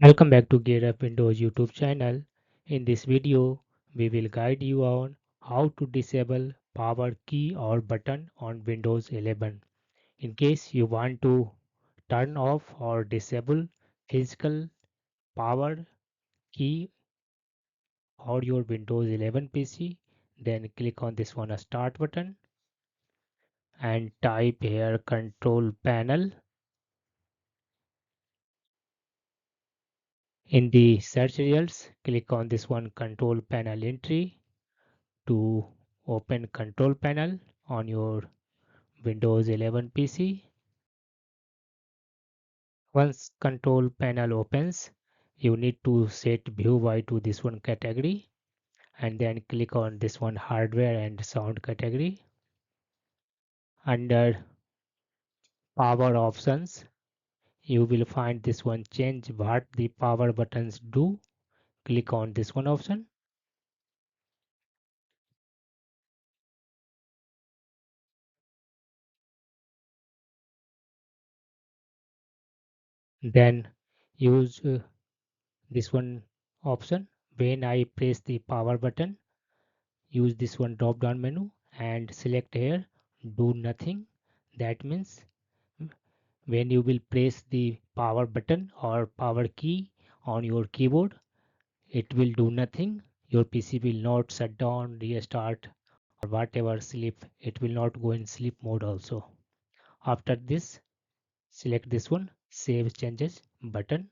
Welcome back to Gear Up Windows YouTube channel. In this video, we will guide you on how to disable power key or button on Windows 11. In case you want to turn off or disable physical power key or your Windows 11 PC, then click on this one start button and type here control panel. In the search results, click on this one control panel entry to open control panel on your Windows 11 PC. Once control panel opens, you need to set view by to this one category and then click on this one hardware and sound category. Under power options, you will find this one change what the power buttons do. Click on this one option. Then use this one option. When I press the power button, use this one drop down menu and select here do nothing. That means when you will press the power button or power key on your keyboard, it will do nothing. Your PC will not shut down, restart, or whatever sleep. It will not go in sleep mode also. After this, select this one save changes button